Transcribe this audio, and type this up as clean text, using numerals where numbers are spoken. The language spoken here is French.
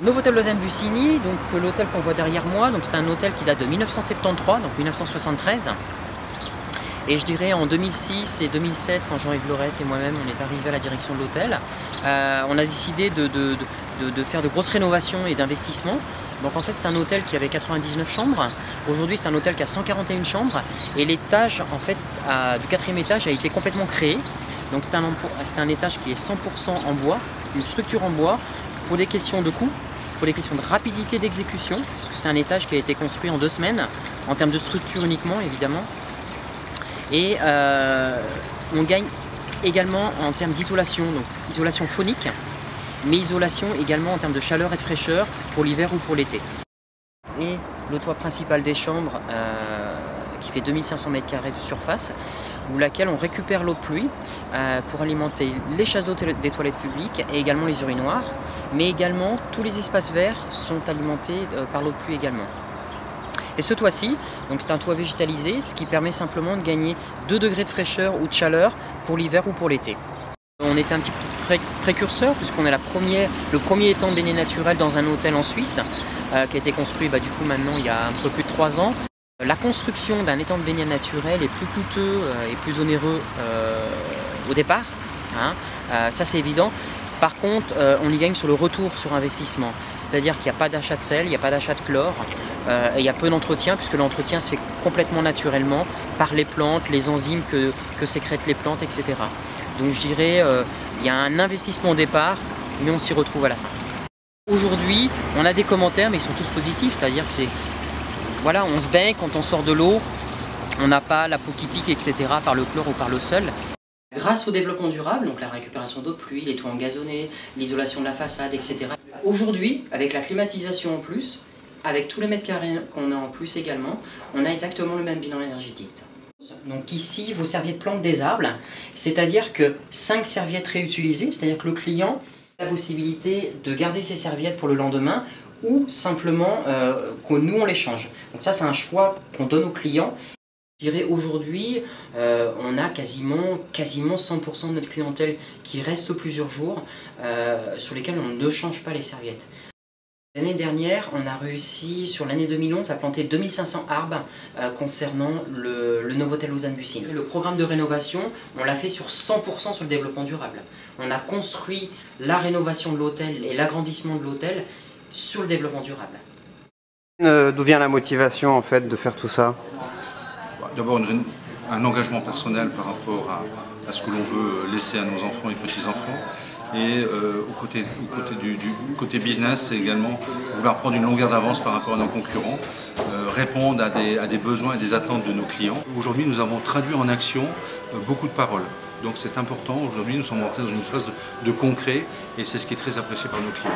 Novotel Lausanne Bussigny, donc l'hôtel qu'on voit derrière moi, donc c'est un hôtel qui date de 1973, donc 1973. Et je dirais en 2006 et 2007, quand Jean-Yves Lorette et moi-même on est arrivés à la direction de l'hôtel, on a décidé de faire de grosses rénovations et d'investissements. Donc en fait c'est un hôtel qui avait 99 chambres. Aujourd'hui c'est un hôtel qui a 141 chambres et l'étage en fait du 4e étage a été complètement créé. Donc c'est un étage qui est 100% en bois, une structure en bois pour des questions de coût, pour des questions de rapidité d'exécution, parce que c'est un étage qui a été construit en 2 semaines, en termes de structure uniquement évidemment. Et on gagne également en termes d'isolation, donc isolation phonique, mais isolation également en termes de chaleur et de fraîcheur pour l'hiver ou pour l'été. Et le toit principal des chambres qui fait 2500 m² de surface, où laquelle on récupère l'eau de pluie pour alimenter les chasses d'eau des toilettes publiques et également les urinoirs, mais également tous les espaces verts sont alimentés par l'eau de pluie également. Et ce toit-ci, c'est un toit végétalisé, ce qui permet simplement de gagner 2 degrés de fraîcheur ou de chaleur pour l'hiver ou pour l'été. On était un petit peu précurseur puisqu'on est le premier étang de baignade naturelle dans un hôtel en Suisse qui a été construit du coup maintenant il y a un peu plus de 3 ans. La construction d'un étang de baignade naturelle est plus coûteux et plus onéreux au départ, hein, ça c'est évident. Par contre, on y gagne sur le retour sur investissement, c'est-à-dire qu'il n'y a pas d'achat de sel, il n'y a pas d'achat de chlore, et il y a peu d'entretien puisque l'entretien se fait complètement naturellement par les plantes, les enzymes que sécrètent les plantes, etc. Donc je dirais, il y a un investissement au départ, mais on s'y retrouve à la fin. Aujourd'hui, on a des commentaires, mais ils sont tous positifs, c'est-à-dire que voilà, on se baigne quand on sort de l'eau, on n'a pas la peau qui pique, etc. par le chlore ou par l'eau seule. Grâce au développement durable, donc la récupération d'eau de pluie, les toits engazonnés, l'isolation de la façade, etc. Aujourd'hui, avec la climatisation en plus, avec tous les mètres carrés qu'on a en plus également, on a exactement le même bilan énergétique. Donc ici, vos serviettes plantent désarbent, c'est-à-dire que 5 serviettes réutilisées, c'est-à-dire que le client a la possibilité de garder ses serviettes pour le lendemain ou simplement que nous on les change. Donc ça c'est un choix qu'on donne aux clients. Je dirais aujourd'hui, on a quasiment 100% de notre clientèle qui reste plusieurs jours, sur lesquels on ne change pas les serviettes. L'année dernière, on a réussi, sur l'année 2011, à planter 2500 arbres concernant le Novotel Lausanne Bussigny. Le programme de rénovation, on l'a fait sur 100% sur le développement durable. On a construit la rénovation de l'hôtel et l'agrandissement de l'hôtel sur le développement durable. D'où vient la motivation en fait de faire tout ça? D'abord un engagement personnel par rapport à ce que l'on veut laisser à nos enfants et petits-enfants. Et au côté business, c'est également vouloir prendre une longueur d'avance par rapport à nos concurrents, répondre à des besoins et des attentes de nos clients. Aujourd'hui, nous avons traduit en action beaucoup de paroles. Donc c'est important, aujourd'hui nous sommes entrés dans une phase de concret et c'est ce qui est très apprécié par nos clients.